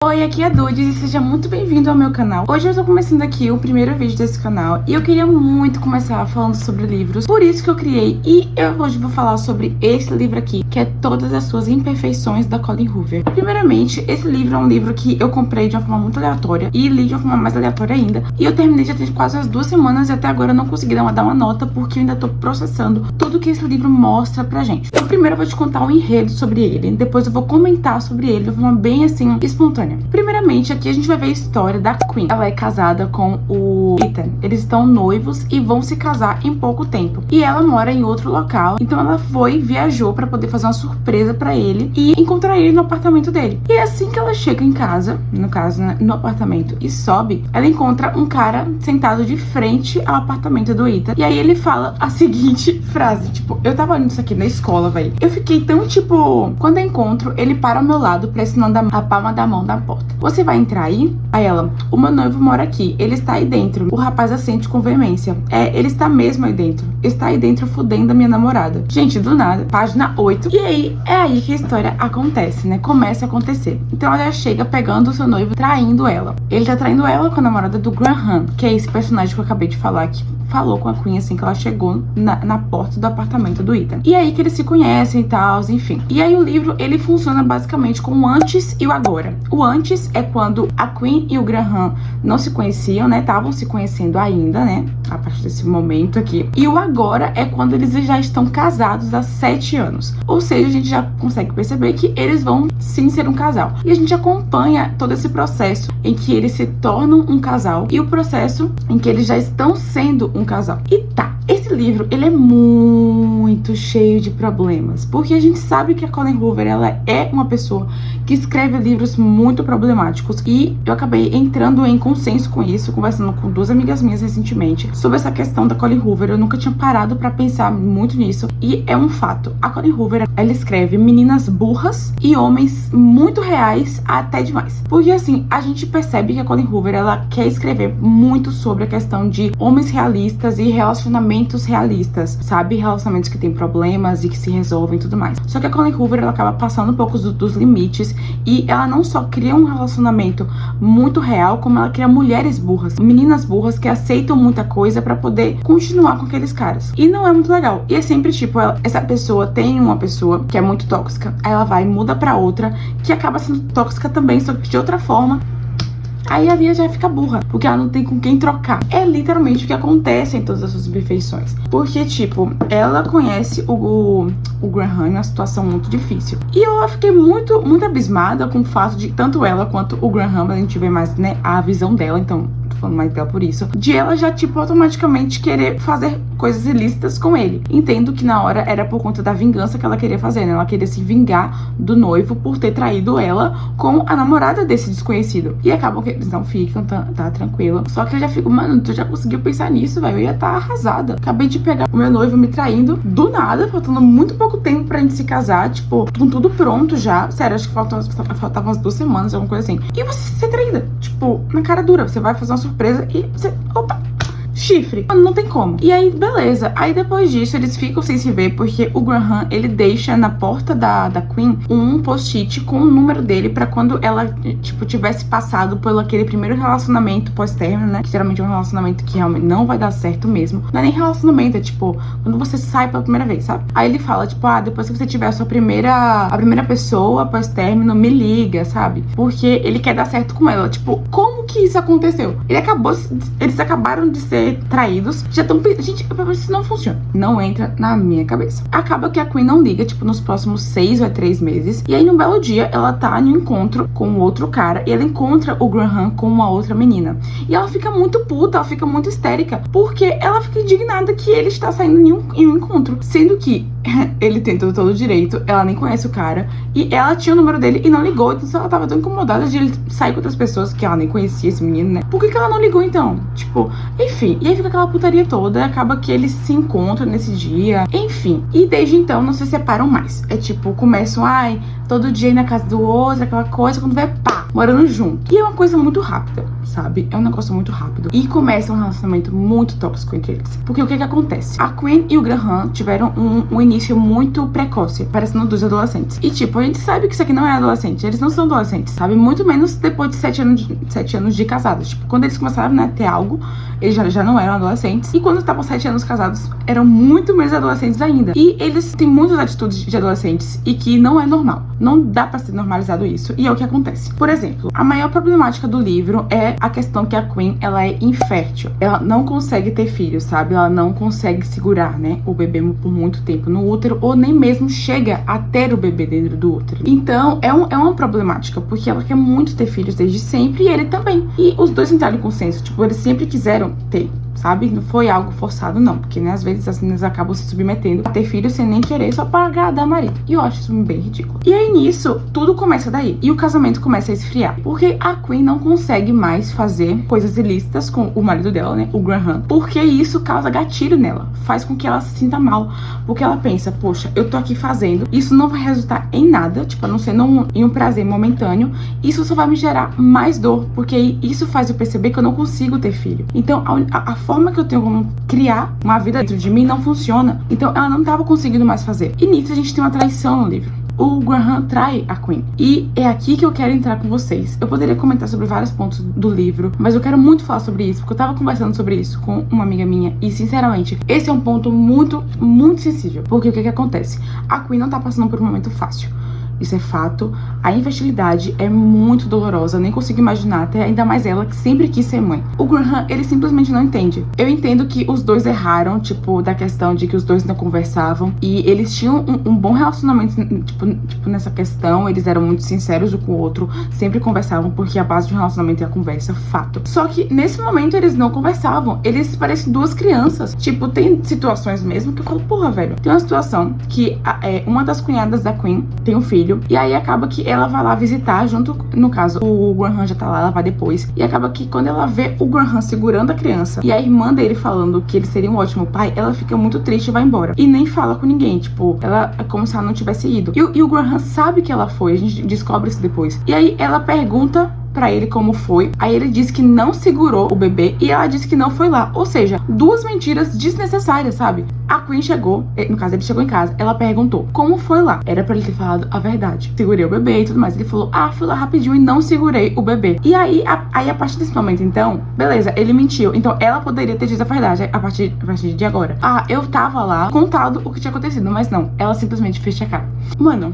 Oi, aqui é a Dudes e seja muito bem-vindo ao meu canal. Hoje eu tô começando aqui o primeiro vídeo desse canal e eu queria muito começar falando sobre livros, por isso que eu criei hoje vou falar sobre esse livro aqui, que é Todas as Suas Imperfeições, da Colleen Hoover. Primeiramente, esse livro é um livro que eu comprei de uma forma muito aleatória e li de uma forma mais aleatória ainda, e eu terminei já tem quase as 2 semanas e até agora eu não consegui dar uma nota porque eu ainda tô processando tudo que esse livro mostra pra gente. Então primeiro eu vou te contar um enredo sobre ele, depois eu vou comentar sobre ele de uma forma bem assim, espontânea. Primeiramente, aqui a gente vai ver a história da Queen. Ela é casada com o Ethan. Eles estão noivos e vão se casar em pouco tempo. E ela mora em outro local. Então ela viajou pra poder fazer uma surpresa pra ele e encontrar ele no apartamento dele. E assim que ela chega em casa, no caso, né, no apartamento, e sobe, ela encontra um cara sentado de frente ao apartamento do Ethan. E aí ele fala a seguinte frase, tipo, eu tava olhando isso aqui na escola, velho. Eu fiquei tão, tipo, quando eu encontro, ele para ao meu lado, pressionando a palma da mão da porta. Você vai entrar aí? Aí ela, o meu noivo mora aqui, ele está aí dentro. O rapaz assente com veemência. Ele está mesmo aí dentro. Está aí dentro fudendo a minha namorada. Gente, do nada, página 8. E aí, é aí que a história acontece, né? Começa a acontecer. Então ela chega pegando o seu noivo, traindo ela. Ele tá traindo ela com a namorada do Graham, que é esse personagem que eu acabei de falar aqui. Falou com a Queen assim que ela chegou na porta do apartamento do Ethan. E aí que eles se conhecem e tal, enfim. E aí o livro, ele funciona basicamente com o antes e o agora. O antes é quando a Queen e o Graham não se conheciam, né? Estavam se conhecendo ainda, né? A partir desse momento aqui. E o agora é quando eles já estão casados há 7 anos. Ou seja, a gente já consegue perceber que eles vão sim ser um casal. E a gente acompanha todo esse processo em que eles se tornam um casal e o processo em que eles já estão sendo um casal. E tá, esse livro, ele é muito cheio de problemas, porque a gente sabe que a Colleen Hoover, ela é uma pessoa que escreve livros muito problemáticos, e eu acabei entrando em consenso com isso, conversando com 2 amigas minhas recentemente, sobre essa questão da Colleen Hoover. Eu nunca tinha parado pra pensar muito nisso, e é um fato. A Colleen Hoover, ela escreve meninas burras e homens muito reais até demais, porque assim, a gente percebe que a Colleen Hoover, ela quer escrever muito sobre a questão de homens realistas e relacionamentos realistas, sabe? Relacionamentos que tem problemas e que se resolvem e tudo mais. Só que a Colleen Hoover, ela acaba passando um pouco dos limites, e ela não só cria um relacionamento muito real, como ela cria mulheres burras, meninas burras que aceitam muita coisa pra poder continuar com aqueles caras. E não é muito legal. E é sempre tipo, essa pessoa tem uma pessoa que é muito tóxica, aí ela vai e muda pra outra, que acaba sendo tóxica também, só que de outra forma. Aí a Lia já fica burra, porque ela não tem com quem trocar. É literalmente o que acontece em Todas as Suas Imperfeições. Porque, tipo, ela conhece o Graham em uma situação muito difícil. E eu fiquei muito abismada com o fato de, tanto ela quanto o Graham, a gente vê mais, né, a visão dela, então tô falando mais dela por isso, de ela já, tipo, automaticamente querer fazer coisas ilícitas com ele. Entendo que na hora era por conta da vingança que ela queria fazer, né? Ela queria se vingar do noivo por ter traído ela com a namorada desse desconhecido. E acabam que eles não ficam, tá tranquilo. Só que eu já fico, mano, tu já conseguiu pensar nisso, velho? Eu ia estar arrasada. Acabei de pegar o meu noivo me traindo do nada, faltando muito pouco tempo pra gente se casar, tipo, com tudo pronto já. Sério, acho que faltavam umas 2 semanas, alguma coisa assim. E você ser traída, tipo, na cara dura. Você vai fazer uma surpresa e você... Opa! Chifre. Não tem como. E aí, beleza. Aí depois disso, eles ficam sem se ver, porque o Graham, ele deixa na porta da Queen um post-it com o número dele pra quando ela, tipo, tivesse passado por aquele primeiro relacionamento pós-término, né? Que geralmente é um relacionamento que realmente não vai dar certo mesmo. Não é nem relacionamento, é tipo, quando você sai pela primeira vez, sabe? Aí ele fala, tipo, depois que você tiver a primeira pessoa pós-término, me liga, sabe? Porque ele quer dar certo com ela. Tipo, como que isso aconteceu? Eles acabaram de ser traídos, já estão... Gente, isso não funciona. Não entra na minha cabeça. Acaba que a Queen não liga, tipo, nos próximos 6 ou 3 meses. E aí, num belo dia, ela tá no encontro com outro cara e ela encontra o Graham com uma outra menina. E ela fica muito puta, ela fica muito histérica, porque ela fica indignada que ele está saindo em um encontro, sendo que ele tentou todo o direito, ela nem conhece o cara, e ela tinha o número dele e não ligou. Então ela tava tão incomodada de ele sair com outras pessoas, que ela nem conhecia esse menino, né? Por que ela não ligou então? Tipo, enfim. E aí fica aquela putaria toda, acaba que eles se encontram nesse dia, enfim. E desde então não se separam mais. É tipo, começam, todo dia ir na casa do outro, aquela coisa, quando vai, pá, morando junto. E é uma coisa muito rápida, sabe? É um negócio muito rápido. E começa um relacionamento muito tóxico entre eles. Porque o que acontece? A Queen e o Graham tiveram um início muito precoce, parecendo dos adolescentes. E tipo, a gente sabe que isso aqui não é adolescente. Eles não são adolescentes, sabe? Muito menos depois de 7 anos de casados. Tipo, quando eles começaram, né, a ter algo, eles já não eram adolescentes. E quando estavam 7 anos casados, eram muito menos adolescentes ainda. E eles têm muitas atitudes de adolescentes e que não é normal. Não dá pra ser normalizado isso. E é o que acontece. Por exemplo, a maior problemática do livro é a questão que a Queen, ela é infértil. Ela não consegue ter filhos, sabe? Ela não consegue segurar, né, o bebê por muito tempo no útero, ou nem mesmo chega a ter o bebê dentro do útero. Então, é uma problemática, porque ela quer muito ter filhos desde sempre, e ele também. E os dois entraram em consenso, tipo, eles sempre quiseram ter, sabe? Não foi algo forçado, não. Porque, né, às vezes as meninas acabam se submetendo a ter filhos sem nem querer, só pra agradar o marido. E eu acho isso bem ridículo. E aí, nisso, tudo começa daí. E o casamento começa a esfriar. Porque a Queen não consegue mais fazer coisas ilícitas com o marido dela, né, o Graham. Porque isso causa gatilho nela. Faz com que ela se sinta mal. Porque ela pensa, poxa, eu tô aqui fazendo, isso não vai resultar em nada, tipo, a não ser em um prazer momentâneo. Isso só vai me gerar mais dor. Porque isso faz eu perceber que eu não consigo ter filho. Então, a forma que eu tenho como criar uma vida dentro de mim não funciona. Então ela não estava conseguindo mais fazer. E nisso a gente tem uma traição no livro. O Graham trai a Queen. E é aqui que eu quero entrar com vocês. Eu poderia comentar sobre vários pontos do livro, mas eu quero muito falar sobre isso, porque eu tava conversando sobre isso com uma amiga minha. E, sinceramente, esse é um ponto muito, muito sensível. Porque o que acontece? A Queen não tá passando por um momento fácil. Isso é fato. A infertilidade é muito dolorosa. Eu nem consigo imaginar, até ainda mais ela que sempre quis ser mãe. O Graham, ele simplesmente não entende. Eu entendo que os dois erraram, tipo, da questão de que os dois não conversavam. E eles tinham um bom relacionamento, tipo, nessa questão. Eles eram muito sinceros um com o outro. Sempre conversavam, porque a base de um relacionamento é a conversa, fato. Só que, nesse momento, eles não conversavam. Eles parecem duas crianças. Tipo, tem situações mesmo que eu falo, porra, velho. Tem uma situação que uma das cunhadas da Queen tem um filho. E aí acaba que ela vai lá visitar junto, no caso, o Graham já tá lá, ela vai depois. E acaba que quando ela vê o Graham segurando a criança e a irmã dele falando que ele seria um ótimo pai, ela fica muito triste e vai embora. E nem fala com ninguém, tipo, ela é como se ela não tivesse ido. E o Graham sabe que ela foi, a gente descobre isso depois. E aí ela pergunta pra ele como foi. Aí ele disse que não segurou o bebê e ela disse que não foi lá. Ou seja, duas mentiras desnecessárias, sabe? A Queen chegou, no caso ele chegou em casa, ela perguntou como foi lá. Era pra ele ter falado a verdade. Segurei o bebê e tudo mais. Ele falou, fui lá rapidinho e não segurei o bebê. E aí, a partir desse momento, então, beleza, ele mentiu. Então ela poderia ter dito a verdade a partir de agora. Eu tava lá, contado o que tinha acontecido, mas não. Ela simplesmente fez a cara. Mano,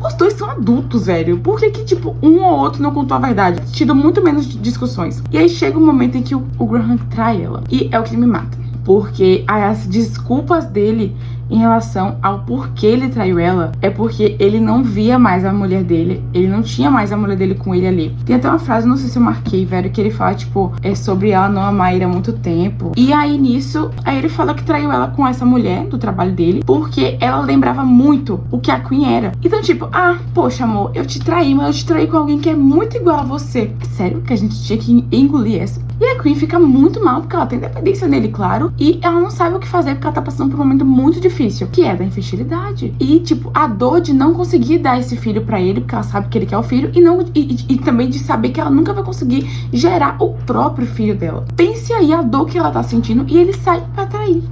os dois são adultos, velho. Por que tipo, um ou outro não contou a verdade? Tido muito menos discussões. E aí chega um momento em que o Graham trai ela. E é o que me mata. Porque as desculpas dele em relação ao porquê ele traiu ela é porque ele não via mais a mulher dele. Ele não tinha mais a mulher dele com ele ali. Tem até uma frase, não sei se eu marquei, velho, que ele fala, tipo, sobre ela não amar ele há muito tempo. E aí nisso, ele fala que traiu ela com essa mulher do trabalho dele, porque ela lembrava muito o que a Queen era. Então, tipo, poxa, amor, eu te traí, mas eu te traí com alguém que é muito igual a você. É sério que a gente tinha que engolir essa? E a Queen fica muito mal, porque ela tem dependência nele, claro, e ela não sabe o que fazer, porque ela tá passando por um momento muito difícil, que é da infertilidade. E, tipo, a dor de não conseguir dar esse filho pra ele, porque ela sabe que ele quer o filho, e também de saber que ela nunca vai conseguir gerar o próprio filho dela. Pense aí a dor que ela tá sentindo, e ele sai pra trair.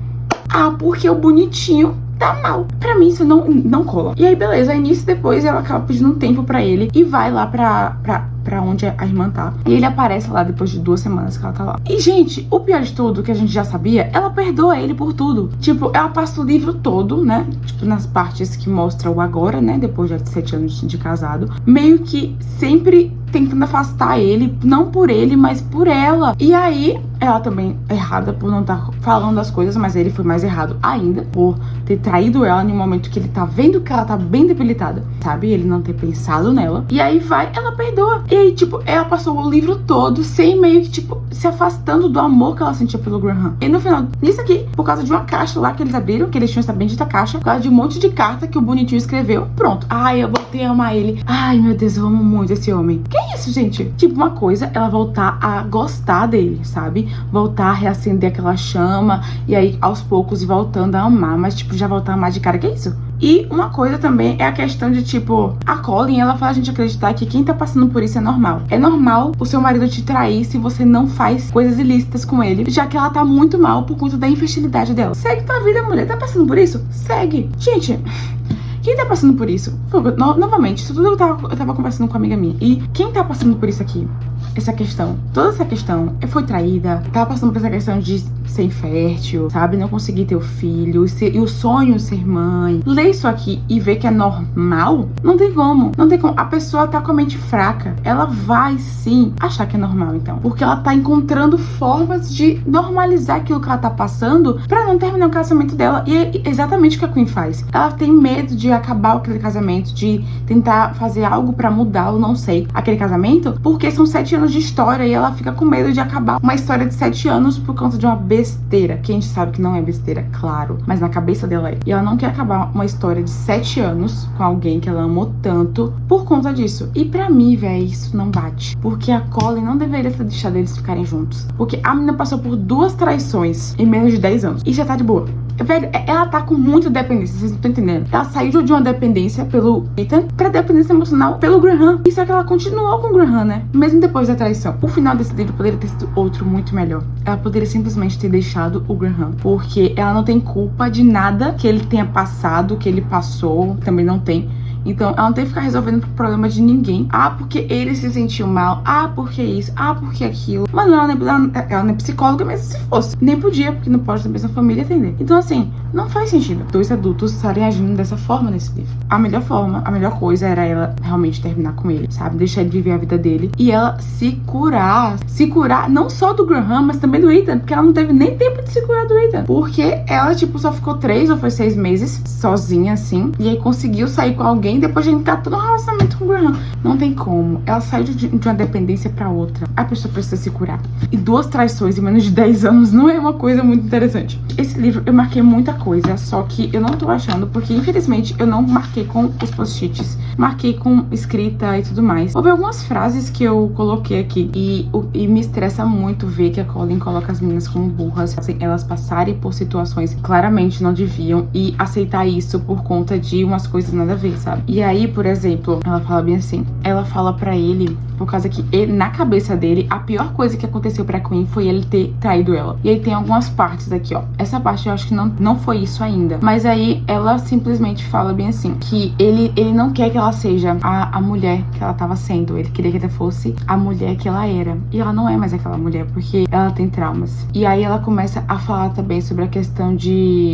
Porque o bonitinho tá mal. Pra mim isso não cola. E aí, beleza, aí nisso depois ela acaba pedindo um tempo pra ele e vai lá pra onde a irmã tá. E ele aparece lá depois de 2 semanas que ela tá lá. E, gente, o pior de tudo, que a gente já sabia, ela perdoa ele por tudo. Tipo, ela passa o livro todo, né? Tipo, nas partes que mostra o agora, né? Depois de 7 anos de casado. Meio que sempre tentando afastar ele, não por ele, mas por ela. E aí, ela também é errada por não estar falando as coisas, mas ele foi mais errado ainda por ter traído ela em um momento que ele tá vendo que ela tá bem debilitada, sabe? Ele não ter pensado nela. E aí ela perdoa. E aí, tipo, ela passou o livro todo sem meio que, tipo, se afastando do amor que ela sentia pelo Graham. E no final, nisso aqui, por causa de uma caixa lá que eles abriram, que eles tinham essa bendita caixa, por causa de um monte de carta que o bonitinho escreveu, pronto. Eu voltei a amar ele. Meu Deus, eu amo muito esse homem. Que isso, gente? Tipo, uma coisa, ela voltar a gostar dele, sabe? Voltar a reacender aquela chama, e aí, aos poucos, ir voltando a amar, mas, tipo, já voltar a amar de cara. Que isso? E uma coisa também é a questão de, tipo, a Colin, ela faz a gente acreditar que quem tá passando por isso é normal. É normal o seu marido te trair se você não faz coisas ilícitas com ele, já que ela tá muito mal por conta da infertilidade dela. Segue tua vida, mulher. Tá passando por isso? Segue. Gente, quem tá passando por isso? Novamente, isso tudo eu tava conversando com uma amiga minha. E quem tá passando por isso aqui? Essa questão, toda essa questão, foi traída, tava passando por essa questão de ser infértil, sabe? Não conseguir ter o filho, e o sonho ser mãe. Ler isso aqui e ver que é normal, não tem como. Não tem como. A pessoa tá com a mente fraca. Ela vai sim achar que é normal, então. Porque ela tá encontrando formas de normalizar aquilo que ela tá passando pra não terminar o casamento dela. E é exatamente o que a Queen faz. Ela tem medo de acabar aquele casamento, de tentar fazer algo pra mudá-lo, não sei, aquele casamento, porque são 7 anos de história e ela fica com medo de acabar uma história de 7 anos por conta de uma besteira, que a gente sabe que não é besteira, claro, mas na cabeça dela é. E ela não quer acabar uma história de 7 anos com alguém que ela amou tanto por conta disso. E pra mim, véi, isso não bate. Porque a Colin não deveria ter deixado eles ficarem juntos. Porque a menina passou por 2 traições em menos de 10 anos. E já tá de boa. Velho, ela tá com muita dependência, vocês não estão entendendo. Ela saiu de uma dependência pelo Ethan pra dependência emocional pelo Graham. E só que ela continuou com o Graham, né? Mesmo depois da traição. O final desse livro poderia ter sido outro muito melhor. Ela poderia simplesmente ter deixado o Graham. Porque ela não tem culpa de nada que ele tenha passado, que ele passou, também não tem. Então, ela não tem que ficar resolvendo o problema de ninguém. Ah, porque ele se sentiu mal. Ah, porque isso. Ah, porque aquilo. Mano, ela não é psicóloga, mesmo se fosse. Nem podia, porque não pode da mesma família atender. Então, assim, não faz sentido 2 adultos estarem agindo dessa forma nesse livro. A melhor forma, a melhor coisa era ela realmente terminar com ele, sabe? Deixar ele viver a vida dele. E ela se curar. Se curar não só do Graham, mas também do Ethan. Porque ela não teve nem tempo de se curar do Ethan. Porque ela, tipo, só ficou 3 ou foi 6 meses sozinha, assim. E aí conseguiu sair com alguém depois de entrar todo um relacionamento com o Graham. Não tem como. Ela saiu de uma dependência pra outra. A pessoa precisa se curar. E 2 traições em menos de 10 anos não é uma coisa muito interessante. Esse livro eu marquei muita coisa, só que eu não tô achando, porque infelizmente eu não marquei com os post-its. Marquei com escrita e tudo mais. Houve algumas frases que eu coloquei aqui e me estressa muito ver que a Colin coloca as meninas como burras, assim, elas passarem por situações que claramente não deviam e aceitar isso por conta de umas coisas nada a ver, sabe? E aí, por exemplo, ela fala bem assim, ela fala pra ele, por causa que ele, na cabeça dele, a pior coisa que aconteceu pra Queen foi ele ter traído ela. E aí tem algumas partes aqui, ó. Essa parte eu acho que não foi isso ainda. Mas aí ela simplesmente fala bem assim, que ele não quer que ela seja a mulher que ela tava sendo. Ele queria que ela fosse a mulher que ela era. E ela não é mais aquela mulher, porque ela tem traumas. E aí ela começa a falar também sobre a questão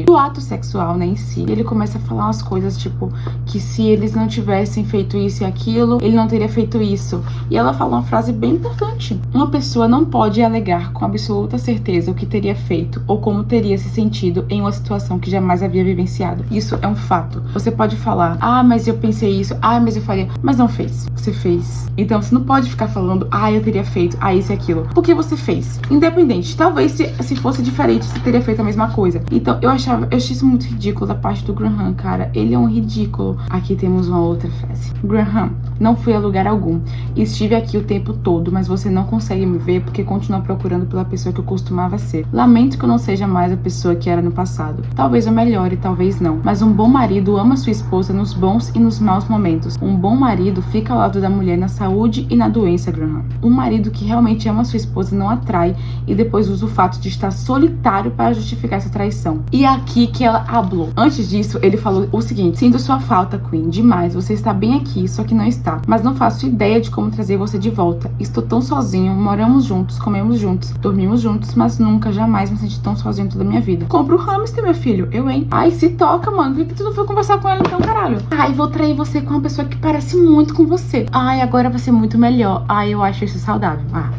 do ato sexual, né, em si. E ele começa a falar umas coisas, tipo, que se eles não tivessem feito isso e aquilo, ele não teria feito isso. E ela fala uma frase bem importante. Uma pessoa não pode alegar com absoluta certeza o que teria feito ou como teria se sentido em uma situação que jamais havia vivenciado. Isso é um fato. Você pode falar, ah, mas eu pensei isso, ah, mas eu faria, mas não fez. Você fez. Então você não pode ficar falando, ah, eu teria feito, ah, isso e aquilo. Porque você fez. Independente. Talvez se fosse diferente, você teria feito a mesma coisa. Então eu achei isso muito ridículo da parte do Graham, cara. Ele é um ridículo. Aqui temos uma outra frase. Graham, não fui a lugar algum. Estive aqui o tempo todo, mas você não consegue me ver porque continua procurando pela pessoa que eu costumava ser. Lamento que eu não seja mais a pessoa que era no passado. Talvez eu melhore, talvez não. Mas um bom marido ama sua esposa nos bons e nos maus momentos. Um bom marido fica ao lado da mulher na saúde e na doença, Graham. Um marido que realmente ama sua esposa não atrai e depois usa o fato de estar solitário para justificar essa traição. E é aqui que ela hablou. Antes disso, ele falou o seguinte: sinto sua falta, Queen, demais. Você está bem aqui, só que não está. Mas não faço ideia de como trazer você de volta. Estou tão sozinho, moramos juntos, comemos juntos, dormimos juntos, mas nunca, jamais me senti tão sozinho toda a minha vida. Compra o hamster, meu filho. Eu, hein? Ai, se toca, mano. Por que tu não foi conversar com ela então, caralho? Ai, vou trair você com uma pessoa que parece muito com você. Ai, agora vai ser muito melhor. Ai, eu acho isso saudável. Ah.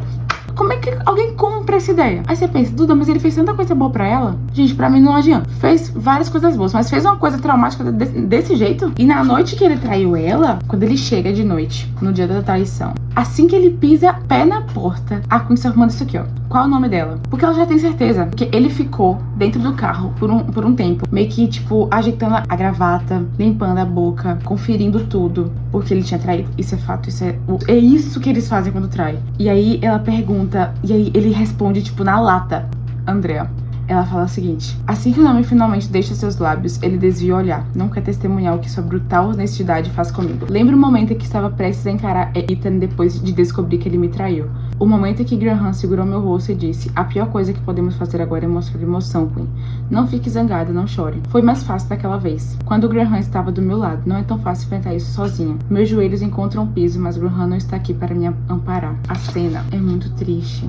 Como é que alguém compra essa ideia? Aí você pensa, Duda, mas ele fez tanta coisa boa pra ela? Gente, pra mim não adianta. Fez várias coisas boas, mas fez uma coisa traumática desse jeito. E na noite que ele traiu ela, quando ele chega de noite, no dia da traição, assim que ele pisa pé na porta, a Queen só manda isso aqui, ó. Qual é o nome dela? Porque ela já tem certeza. Porque ele ficou dentro do carro por um tempo, meio que, tipo, ajeitando a gravata, limpando a boca, conferindo tudo, porque ele tinha traído. Isso é fato, é isso que eles fazem quando traem. E aí ela pergunta, e aí ele responde, tipo, na lata: Andrea, Ela fala o seguinte: assim que o nome finalmente deixa seus lábios, ele desvia o olhar. Não quer testemunhar o que sua brutal honestidade faz comigo. Lembro o momento em que estava prestes a encarar Ethan depois de descobrir que ele me traiu. O momento em que Graham segurou meu rosto e disse: a pior coisa que podemos fazer agora é mostrar emoção, Queen. Não fique zangada, não chore. Foi mais fácil daquela vez. Quando Graham estava do meu lado, não é tão fácil enfrentar isso sozinha. Meus joelhos encontram o piso, mas Graham não está aqui para me amparar. A cena é muito triste.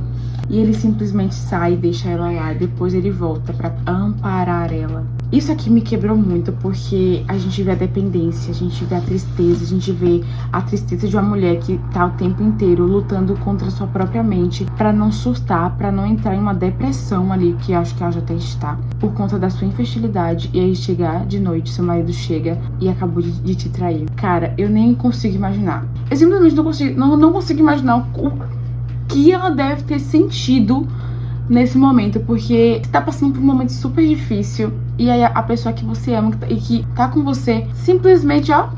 E ele simplesmente sai e deixa ela lá. E depois ele volta pra amparar ela. Isso aqui me quebrou muito, porque a gente vê a dependência, a gente vê a tristeza, a gente vê a tristeza de uma mulher que tá o tempo inteiro lutando contra a sua própria mente pra não surtar, pra não entrar em uma depressão ali, que acho que ela já até está, por conta da sua infertilidade. E aí chegar de noite, seu marido chega e acabou de te trair. Cara, eu nem consigo imaginar. Eu simplesmente não consigo imaginar o que ela deve ter sentido nesse momento, porque você tá passando por um momento super difícil e aí a pessoa que você ama e que tá com você simplesmente, ó,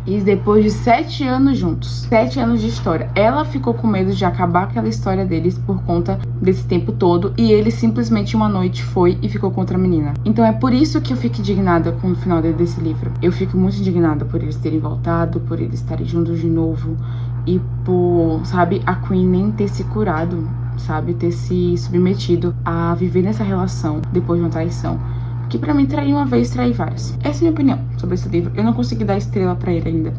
e depois de 7 anos juntos, 7 anos de história, ela ficou com medo de acabar aquela história deles por conta desse tempo todo, e ele simplesmente uma noite foi e ficou contra a menina. Então é por isso que eu fico indignada com o final desse livro. Eu fico muito indignada por eles terem voltado, por eles estarem juntos de novo e por, sabe, a Queen nem ter se curado, sabe, ter se submetido a viver nessa relação depois de uma traição. Que pra mim, trair uma vez, trair várias. Essa é a minha opinião sobre esse livro. Eu não consegui dar estrela pra ele ainda.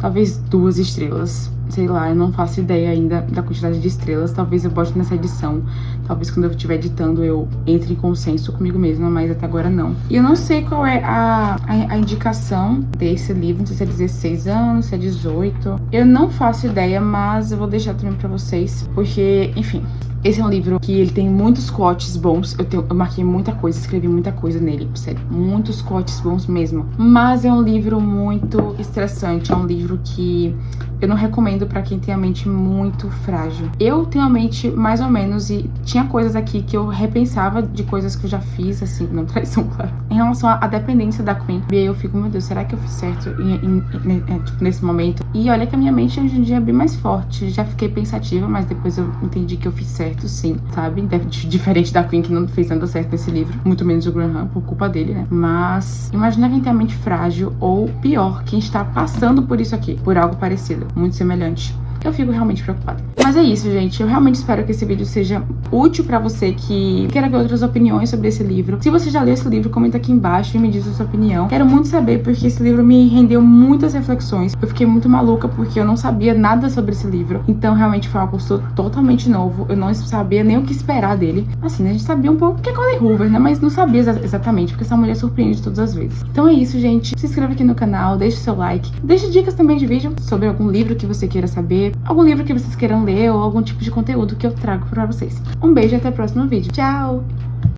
Talvez 2 estrelas. Sei lá, eu não faço ideia ainda da quantidade de estrelas. Talvez eu bote nessa edição. Talvez quando eu estiver editando eu entre em consenso comigo mesma, mas até agora não. E eu não sei qual é a indicação desse livro. Não sei se é 16 anos, se é 18. Eu não faço ideia, mas eu vou deixar também pra vocês. Porque, enfim... Esse é um livro que ele tem muitos quotes bons. Eu marquei muita coisa, escrevi muita coisa nele, sério. Muitos quotes bons mesmo. Mas é um livro muito estressante. É um livro que eu não recomendo pra quem tem a mente muito frágil. Eu tenho a mente mais ou menos, e tinha coisas aqui que eu repensava de coisas que eu já fiz, assim, não traição, claro, em relação à dependência da Queen. E aí eu fico, meu Deus, será que eu fiz certo tipo, nesse momento? E olha que a minha mente hoje em dia é bem mais forte. Já fiquei pensativa, mas depois eu entendi que eu fiz certo, sim, sabe? Diferente da Queen, que não fez nada certo nesse livro. Muito menos o Graham, por culpa dele, né? Mas imagina quem tem a mente frágil, ou pior, quem está passando por isso aqui, por algo parecido, muito semelhante. Eu fico realmente preocupada. Mas é isso, gente. Eu realmente espero que esse vídeo seja útil pra você que queira ver outras opiniões sobre esse livro. Se você já leu esse livro, comenta aqui embaixo e me diz a sua opinião. Quero muito saber, porque esse livro me rendeu muitas reflexões. Eu fiquei muito maluca porque eu não sabia nada sobre esse livro. Então, realmente foi algo totalmente novo. Eu não sabia nem o que esperar dele. Assim, né? A gente sabia um pouco que é Colleen Hoover, né? Mas não sabia exatamente, porque essa mulher surpreende todas as vezes. Então é isso, gente. Se inscreva aqui no canal, deixe seu like. Deixe dicas também de vídeo sobre algum livro que você queira saber, algum livro que vocês queiram ler ou algum tipo de conteúdo que eu trago pra vocês. Um beijo e até o próximo vídeo. Tchau!